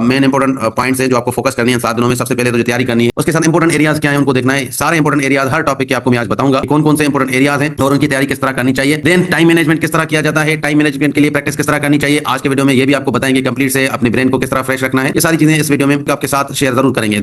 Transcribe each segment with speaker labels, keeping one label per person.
Speaker 1: Main important points है जो आपको फोकस करनी है 7 दिनों में। सबसे पहले तो जो तैयारी करनी है, उसके साथ इंपोर्टेंट एरियाज क्या है उनको देखना है। सारे इंपोर्टेंट एरियाज हर टॉपिक के आपको मैं आज बताऊंगा कौन कौन से इंपोर्टेंट एरियाज हैं और उनकी तैयारी किस तरह करनी चाहिए। देन टाइम मैनेजमेंट किस तरह किया जाता है, टाइम मैनेजमेंट के लिए प्रैक्टिस किस तरह करनी चाहिए। आज के वीडियो में ये भी आपको बताएंगे कंप्लीट से अपने ब्रेन को किस तरह फ्रेश रखना है। ये सारी चीजें इस वीडियो में आपके साथ शेयर जरूर करेंगे।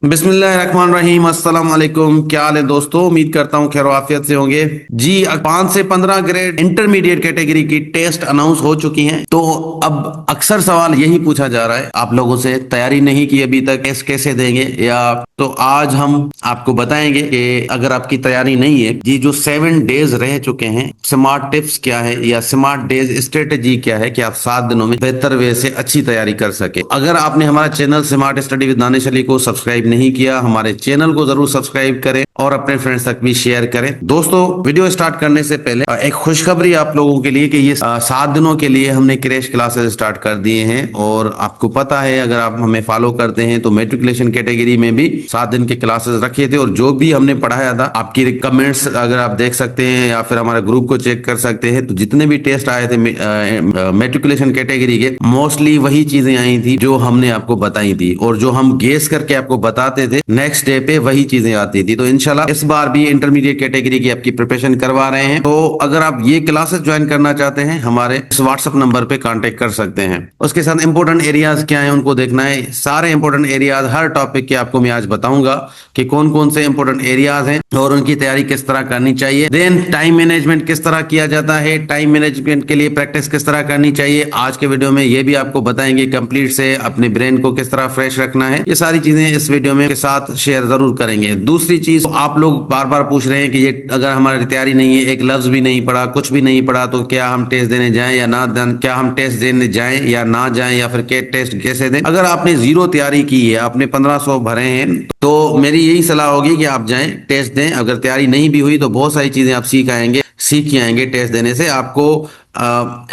Speaker 1: बिस्मिल्लाहिर्रहमानिर्रहीम, अस्सलाम वालेकुम। क्या हाल है दोस्तों, उम्मीद करता हूँ खैर आफियत से होंगे जी। 5 से 15 ग्रेड इंटरमीडिएट कैटेगरी की टेस्ट अनाउंस हो चुकी हैं। तो अब अक्सर सवाल यही पूछा जा रहा है आप लोगों से, तैयारी नहीं की अभी तक, टेस्ट कैसे देंगे। या तो आज हम आपको बताएंगे कि अगर आपकी तैयारी नहीं है जी, जो 7 डेज रह चुके हैं, स्मार्ट टिप्स क्या है या स्मार्ट डेज स्ट्रेटेजी क्या है कि आप 7 दिनों में बेहतर वे से अच्छी तैयारी कर सके। अगर आपने हमारा channel smart study with Danish Ali को सब्सक्राइब नहीं किया, हमारे चैनल को जरूर सब्सक्राइब करें और अपने फ्रेंड्स तक भी शेयर करें। दोस्तों, वीडियो स्टार्ट करने से पहले एक खुशखबरी आप लोगों के लिए कि ये 7 दिनों के लिए हमने क्रैश क्लासेस स्टार्ट कर दिए हैं। और आपको पता है, अगर आप हमें फॉलो करते हैं तो मैट्रिकुलेशन कैटेगरी में भी 7 दिन के क्लासेस रखे थे और जो भी हमने पढ़ाया था, आपकी कमेंट्स अगर आप देख सकते हैं या फिर हमारे ग्रुप को चेक कर सकते हैं, तो जितने भी टेस्ट आए थे मैट्रिकुलेशन कैटेगरी के, मोस्टली वही चीजें आई थी जो हमने आपको बताई थी और जो हम गेस करके आपको बताते थे नेक्स्ट डे पे वही चीजें आती थी। तो इंशाल्लाह इस बार भी इंटरमीडिएट कैटेगरी की आपकी प्रिपरेशन करवा रहे हैं। तो अगर आप ये क्लासेस ज्वाइन करना चाहते हैं, हमारे इस व्हाट्सएप नंबर पे कांटेक्ट कर सकते हैं। उसके साथ इंपोर्टेंट एरियाज क्या है उनको देखना है। सारे इंपोर्टेंट एरियाज हर टॉपिक के आपको मैं आज बताऊंगा कि कौन कौन से इंपोर्टेंट एरियाज हैं और उनकी तैयारी किस तरह करनी चाहिए। देन टाइम मैनेजमेंट किस तरह किया जाता है, टाइम मैनेजमेंट के लिए प्रैक्टिस किस तरह करनी चाहिए। आज के वीडियो में ये भी आपको बताएंगे कंप्लीट से अपने ब्रेन को किस तरह फ्रेश रखना है। ये सारी चीजें इस वीडियो में के साथ शेयर जरूर करेंगे। दूसरी चीज, आप लोग बार बार पूछ रहे हैं कि ये अगर हमारी तैयारी नहीं है, एक लफ्ज भी नहीं पढ़ा, कुछ भी नहीं पढ़ा, तो क्या हम टेस्ट देने जाएं या ना, क्या हम टेस्ट देने जाएं या ना जाएं, या फिर के टेस्ट कैसे दें। अगर आपने जीरो तैयारी की है, आपने 1500 भरे हैं, तो मेरी यही सलाह होगी कि आप जाएं टेस्ट दें। अगर तैयारी नहीं भी हुई तो बहुत सारी चीजें आप सीख आएंगे टेस्ट देने से। आपको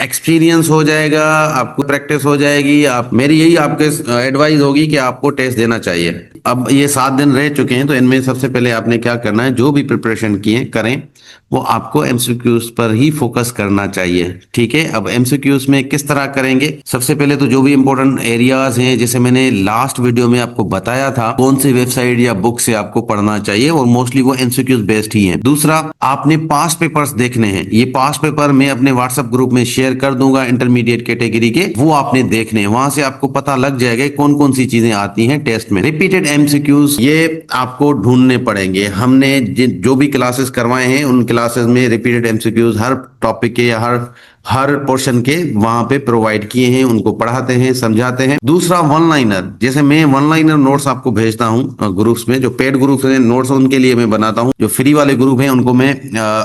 Speaker 1: एक्सपीरियंस हो जाएगा, आपको प्रैक्टिस हो जाएगी। आप मेरी यही आपके एडवाइस होगी कि आपको टेस्ट देना चाहिए। अब ये 7 दिन रह चुके हैं, तो इनमें सबसे पहले आपने क्या करना है, जो भी प्रिपरेशन किए करें वो आपको एमसीक्यूज पर ही फोकस करना चाहिए, ठीक है। अब एमसीक्यूज में किस तरह करेंगे, सबसे पहले तो जो भी इंपॉर्टेंट एरियाज हैं, जैसे मैंने लास्ट वीडियो में आपको बताया था कौन सी वेबसाइट या बुक से आपको पढ़ना चाहिए, और मोस्टली वो एमसीक्यूज बेस्ड ही है। दूसरा, आपने पास्ट पेपर्स देखने हैं। ये पास्ट पेपर मैं अपने व्हाट्सएप ग्रुप में शेयर कर दूंगा इंटरमीडिएट कैटेगरी के, वो आपने देखने हैं। वहां से आपको पता लग जाएगा कौन कौन सी चीजें आती हैं टेस्ट में। रिपीटेड एमसीक्यूज ये आपको ढूंढने पड़ेंगे। हमने जो भी क्लासेस करवाए हैं उन क्लासेस में रिपीटेड एमसीक्यूज हर टॉपिक के या हर पोर्शन के वहां पे प्रोवाइड किए हैं, उनको पढ़ाते हैं, समझाते हैं। दूसरा, वन लाइनर, जैसे मैं वन लाइनर नोट्स आपको भेजता हूं ग्रुप्स में, जो पेड ग्रुप्स हैं नोट्स उनके लिए मैं बनाता हूं, जो फ्री वाले ग्रुप हैं उनको मैं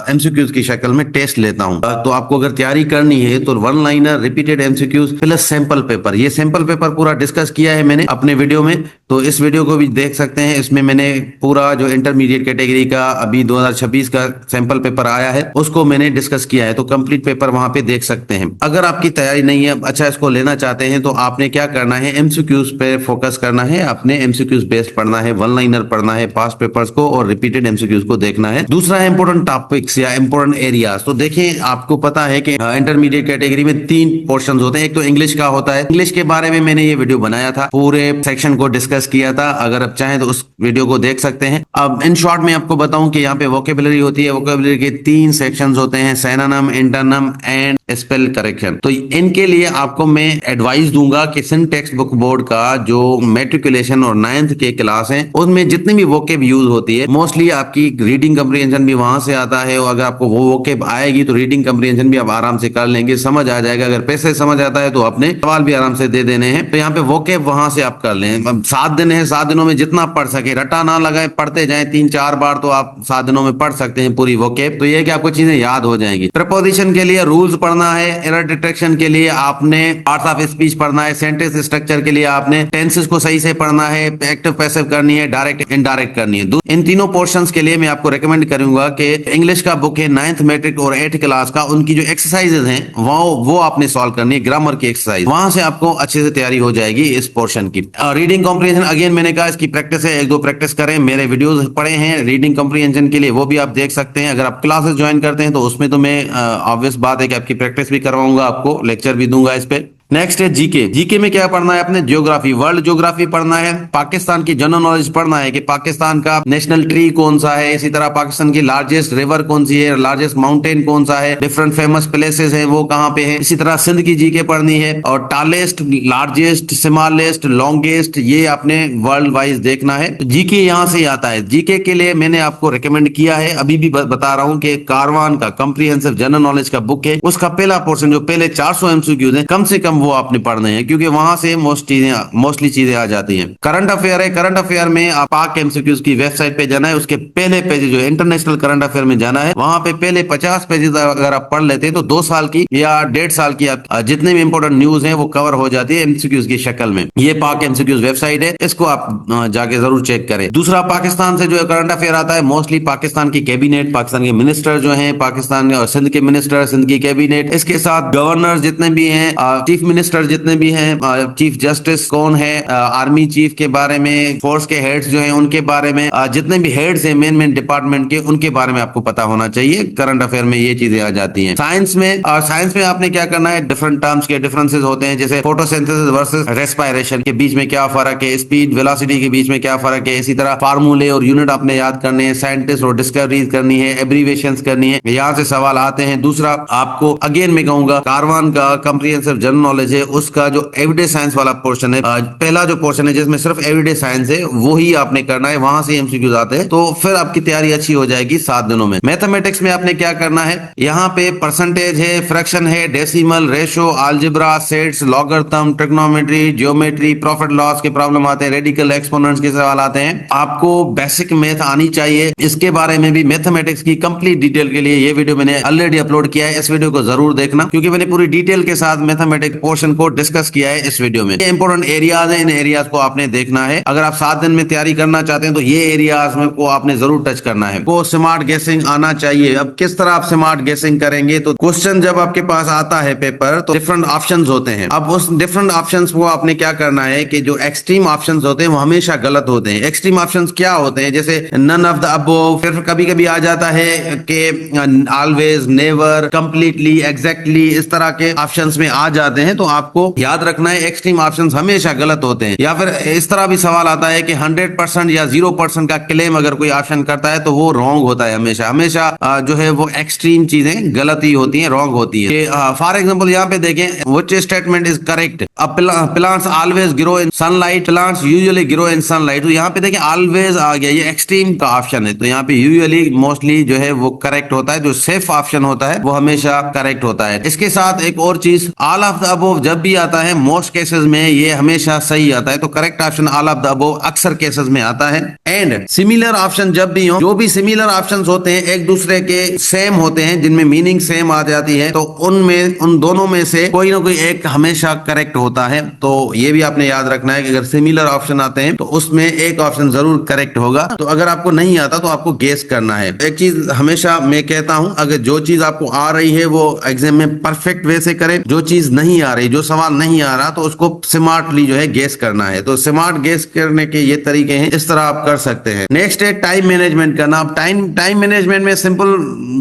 Speaker 1: एमसीक्यूज की शक्ल में टेस्ट लेता हूं। तो आपको अगर तैयारी करनी है तो one liner, repeated MCQs plus sample paper, ये सैंपल पेपर पूरा डिस्कस किया है मैंने अपने वीडियो में, तो इस वीडियो को भी देख सकते हैं। इसमें मैंने पूरा जो इंटरमीडिएट कैटेगरी का अभी 2026 का सैंपल पेपर आया है उसको मैंने डिस्कस किया है, तो कंप्लीट पेपर वहां पे देख सकते हैं। अगर आपकी तैयारी नहीं है, अच्छा इसको लेना चाहते हैं, तो आपने क्या करना है, एमसीक्यूज पे फोकस करना है, अपने एमसीक्यूज बेस्ड पढ़ना है, वन लाइनर पढ़ना है, पास्ट पेपर्स को और रिपीटेड एमसीक्यूज को देखना है। दूसरा है इंपोर्टेंट टॉपिक्स या इंपोर्टेंट एरियाज। तो देखिए, आपको पता है कि इंटरमीडिएट कैटेगरी में 3 पोर्शन होते हैं। एक तो इंग्लिश का होता है, इंग्लिश के बारे में मैंने ये वीडियो बनाया था, पूरे सेक्शन को डिस्कस किया था। अगर आप चाहें तो उस वीडियो को देख सकते हैं। अब इन शॉर्ट में आपको बताऊं कि यहाँ पे वोकेबुलरी होती है। वोकेबुलरी के 3 सेक्शंस होते हैं, synonym, antonym and spell correction. तो इनके लिए आपको मैं एडवाइस दूंगा कि सिंध टेक्स्ट बुक बोर्ड का जो मैट्रिकुलेशन और 9th के क्लास है, उनमें जितनी भी वोकेब यूज होती है, मोस्टली आपकी रीडिंग कम्प्रीहेंशन भी वहां से आता है। और अगर आपको वो वोकेब आएगी तो रीडिंग कम्प्रीहेंशन भी आप आराम से कर लेंगे, समझ आ जाएगा। अगर पैसे समझ आता है तो अपने सवाल भी आराम से दे देने हैं। तो यहाँ पे वोकेब वहां से आप कर लें। अब 7 दिन है, 7 दिनों में जितना पढ़ सके, रटा ना लगाए, पढ़ते जाए 3-4 बार, तो आप 7 दिनों में पढ़ सकते हैं पूरी वोकेब। तो ये कि आपको चीजें याद हो जाएंगी। प्रपोजिशन के लिए रूल्स पढ़ना है, एरर डिटेक्शन के लिए आपने पार्ट्स ऑफ स्पीच पढ़ना है, सेंटेंस स्ट्रक्चर के लिए आपने टेंसेस को सही से पढ़ना है, एक्टिव पैसिव करनी है, डायरेक्ट इनडायरेक्ट करनी है। इन तीनों पोर्शंस के लिए मैं आपको रेकमेंड करूंगा कि इंग्लिश का बुक है 9th मैट्रिक और 8th क्लास का, उनकी जो एक्सरसाइजेज हैं वो आपने सॉल्व करनी है, ग्रामर की एक्सरसाइज, वहां से आपको अच्छे से तैयारी हो जाएगी इस पोर्शन की। रीडिंग कॉम्प्रिहेंशन अगेन मैंने कहा इसकी प्रैक्टिस है, 1-2 प्रैक्टिस करें। मेरे वीडियोस पड़े हैं रीडिंग कॉम्प्रिहेंशन के लिए, वो भी आप देख सकते हैं। अगर आप क्लासेस ज्वाइन करते हैं तो उसमें तो मैं ऑब्वियस बात है कि आपकी प्रैक्टिस भी करवाऊंगा, आपको लेक्चर भी दूंगा इस पे। नेक्स्ट है जीके। जीके में क्या पढ़ना है अपने? ज्योग्राफी, वर्ल्ड ज्योग्राफी पढ़ना है, पाकिस्तान की जनरल नॉलेज पढ़ना है कि पाकिस्तान का नेशनल ट्री कौन सा है, इसी तरह पाकिस्तान की लार्जेस्ट रिवर कौन सी है, लार्जेस्ट माउंटेन कौन सा है, डिफरेंट फेमस प्लेसेस है वो कहाँ पे है। इसी तरह सिंध की जीके पढ़नी है और टालेस्ट, लार्जेस्ट, स्मॉलेस्ट, लॉन्गेस्ट, ये आपने वर्ल्ड वाइज देखना है। जीके यहाँ से आता है। जीके के लिए मैंने आपको रिकमेंड किया है, अभी भी बता रहा हूँ कि कारवान का कॉम्प्रिहेंसिव जनरल नॉलेज का बुक है, उसका पहला पोर्शन जो पहले 400 एमसीक्यूज है, कम से कम वो आपने पढ़ने हैं क्योंकि वहां से मोस्टली चीजें आ जाती हैं। करंट अफेयर है, करंट अफेयर में आप पाक एमसीक्यूज की वेबसाइट पे जाना है, उसके पहले पेज जो इंटरनेशनल करंट अफेयर में जाना है, वहां पे पहले 50 पेजेस अगर आप पढ़ लेते हैं तो 2 साल की या 1.5 साल की जितने भी इंपोर्टेंट न्यूज है वो कवर हो जाती है एमसीक्यूज की शक्ल में। ये पाक एमसीक्यूज वेबसाइट है, इसको आप जाके जरूर चेक करें। दूसरा, पाकिस्तान से जो करंट अफेयर आता है, मोस्टली पाकिस्तान की कैबिनेट, पाकिस्तान के मिनिस्टर जो हैं, पाकिस्तान और सिंध के मिनिस्टर, सिंध की कैबिनेट, इसके साथ गवर्नर जितने भी हैं, चीफ मिनिस्टर जितने भी हैं, चीफ जस्टिस कौन है, आर्मी चीफ के बारे में, फोर्स के हेड्स जो हैं उनके बारे में, जितने भी हेड्स हैं मेन मेन डिपार्टमेंट के, उनके बारे में आपको पता होना चाहिए। करंट अफेयर में ये चीजें आ जाती हैं। साइंस में आपने क्या करना है, डिफरेंट टर्म्स के डिफरेंसेस होते हैं, जैसे फोटोसिंथेसिस वर्सेस रेस्पिरेशन के बीच में क्या फर्क है, स्पीड वेलोसिटी के बीच में क्या फर्क है, इसी तरह फार्मूले और यूनिट आपने याद करने हैं, साइंटिस्ट और डिस्कवरीज करनी है, एब्रीवेशंस करनी है, यहाँ से सवाल आते हैं। दूसरा, आपको अगेन मैं कहूंगा कारवान का कॉम्प्रिहेंसिव जनरल नॉलेज है, उसका जो एवरीडे साइंस वाला पोर्शन है, पहला जो पोर्शन है जिसमें सिर्फ एवरीडे साइंस है, वो ही आपने करना है, वहां से एमसीक्यूज आते हैं, तो फिर आपकी तैयारी अच्छी हो जाएगी 7 दिनों में। मैथमेटिक्स में आपने क्या करना है, यहाँ पे परसेंटेज है, फ्रैक्शन है, decimal, ratio, algebra, sets, logarithm, trigonometry, geometry, profit loss के प्रॉब्लम आते हैं, रेडिकल एक्सपोनेंट्स के सवाल आते हैं। आपको बेसिक मैथ आनी चाहिए, इसके बारे में भी मैथमेटिक्स की कंप्लीट डिटेल के लिए ये वीडियो मैंने ऑलरेडी अपलोड किया है, इस वीडियो को जरूर देखना क्योंकि मैंने पूरी डिटेल के साथ मैथमेटिक्स पोर्शन को डिस्कस किया है इस वीडियो में। ये इंपॉर्टेंट एरियाज है, इन एरियाज को आपने देखना है। अगर आप 7 दिन में तैयारी करना चाहते हैं तो ये एरियाज में को आपने जरूर टच करना है। को स्मार्ट गेसिंग आना चाहिए। अब किस तरह आप स्मार्ट गेसिंग करेंगे, तो क्वेश्चन जब आपके पास आता है पेपर तो डिफरेंट ऑप्शंस होते हैं। अब उस डिफरेंट ऑप्शंस को आपने क्या करना है कि जो एक्सट्रीम ऑप्शंस होते हैं वो हमेशा गलत होते हैं। एक्सट्रीम ऑप्शंस क्या होते हैं, जैसे नन ऑफ द अबोव, फिर कभी कभी आ जाता है कि ऑलवेज, नेवर, कंप्लीटली, एग्जैक्टली, इस तरह के ऑप्शंस में आ जाते हैं। तो आपको याद रखना है एक्सट्रीम ऑप्शंस हमेशा गलत होते हैं। या फिर इस तरह भी सवाल आता है कि 100% या 0% का क्लेम अगर कोई ऑप्शन करता है तो वो रॉन्ग होता है। हमेशा हमेशा जो है वो एक्सट्रीम चीजें गलत ही होती हैं, रॉन्ग होती है। फॉर एग्जाम्पल यहाँ पे देखें, which statement is correct, plants always grow in sunlight, plants usually grow in sunlight. तो यहाँ पे देखें ऑलवेज आ गया, ये एक्सट्रीम का ऑप्शन है, तो यहाँ पे यूजुअली मोस्टली जो है वो करेक्ट होता है। जो सेफ ऑप्शन होता है वो हमेशा करेक्ट होता है। इसके साथ एक और चीज, ऑल ऑफ द अबोव जब भी आता है मोस्ट केसेस में ये हमेशा सही आता है, तो correct option all of the above अक्सर केसेस में आता है। एंड सिमिलर ऑप्शन जब भी हो, जो भी सिमिलर ऑप्शंस होते हैं एक दूसरे के सेम होते हैं, जिनमें मीनिंग सेम आ जाती है, तो उनमें उन दोनों में से कोई ना कोई एक हमेशा करेक्ट होता है। तो ये भी आपने याद रखना है कि अगर सिमिलर ऑप्शन आते हैं तो उसमें एक ऑप्शन जरूर करेक्ट होगा। तो अगर आपको नहीं आता तो आपको गेस करना है। एक चीज हमेशा मैं कहता हूं, अगर जो चीज आपको आ रही है वो एग्जाम में परफेक्ट वे से करें, जो चीज नहीं आ रही, जो सवाल नहीं आ रहा, तो उसको स्मार्टली जो है गेस करना है। तो स्मार्ट गेस करने के ये तरीके हैं, इस तरह आप कर सकते हैं। नेक्स्ट है टाइम मैनेजमेंट करना। अब टाइम मैनेजमेंट में सिंपल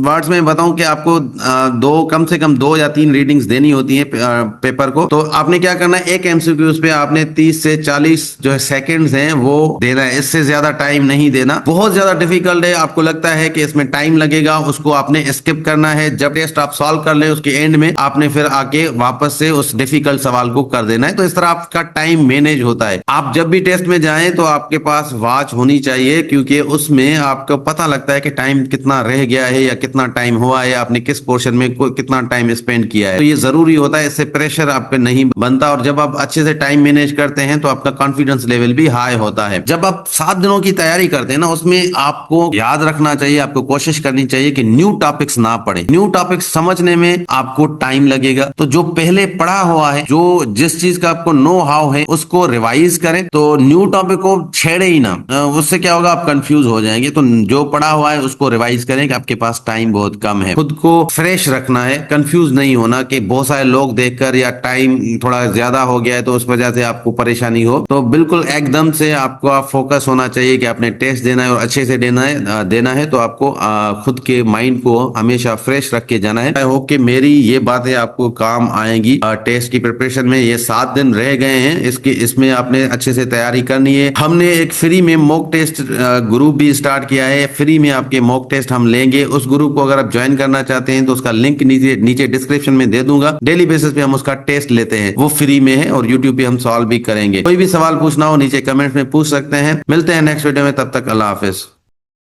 Speaker 1: वर्ड्स में बताऊं कि आपको कम से कम 2 या 3 रीडिंग्स देनी होती है पेपर को। तो आपने क्या करना है, एक एमसीक्यूज पे आपने 30 से 40 जो है सेकंड्स हैं वो देना है, इससे ज्यादा टाइम नहीं देना। बहुत ज्यादा डिफिकल्ट है, आपको लगता है कि इसमें टाइम लगेगा, उसको आपने स्किप करना है। जब टेस्ट आप सॉल्व कर ले उसके एंड में आपने फिर आके वापस से उस डिफिकल्ट सवाल को कर देना है। तो इस तरह आपका टाइम मैनेज होता है। आप जब भी टेस्ट में जाएं तो आपके पास वॉच होनी चाहिए, क्योंकि उसमें आपको पता लगता है कि टाइम कितना रह गया है या कितना टाइम हुआ है, आपने किस पोर्शन में कितना टाइम स्पेंड किया है। तो ये जरूरी होता है, इससे प्रेशर आप पे नहीं बनता। और जब आप अच्छे से टाइम मैनेज करते हैं तो आपका कॉन्फिडेंस लेवल भी हाई होता है। जब आप 7 दिनों की तैयारी करते हैं ना, उसमें आपको याद रखना चाहिए, आपको कोशिश करनी चाहिए कि न्यू टॉपिक्स ना पढ़े। न्यू टॉपिक्स समझने में आपको टाइम लगेगा, तो जो पहले पढ़ा हुआ है, जो जिस चीज का आपको नो हाउ है, उसको रिवाइज करें। तो न्यू टॉपिक को छेड़े ही ना, उससे क्या होगा, आप कंफ्यूज हो जाएंगे। तो जो पढ़ा हुआ है उसको रिवाइज करें कि आपके पास टाइम बहुत कम है। खुद को फ्रेश रखना है, कंफ्यूज नहीं होना कि बहुत सारे लोग देखकर या टाइम थोड़ा ज्यादा हो गया है तो उस वजह से आपको परेशानी हो। तो बिल्कुल एकदम से आपको फोकस होना चाहिए कि आपने टेस्ट देना है और अच्छे से देना है। तो आपको खुद के माइंड को हमेशा फ्रेश रख के जाना है। आई होप कि मेरी ये बातें आपको काम आएंगी टेस्ट की प्रिपरेशन में। ये 7 दिन रह गए हैं, इसमें आपने अच्छे से तैयारी करनी है। हमने एक फ्री में मॉक टेस्ट ग्रुप भी स्टार्ट किया है। फ्री में आपके मॉक टेस्ट हम लेंगे। उस ग्रुप को अगर आप ज्वाइन करना चाहते हैं तो उसका लिंक नीचे डिस्क्रिप्शन में दे दूंगा। डेली बेसिस पे हम उसका टेस्ट लेते हैं, वो फ्री में है और यूट्यूब पे हम सॉल्व भी करेंगे। कोई भी सवाल पूछना हो नीचे कमेंट में पूछ सकते हैं। मिलते हैं नेक्स्ट वीडियो में, तब तक अल्लाह हाफिज।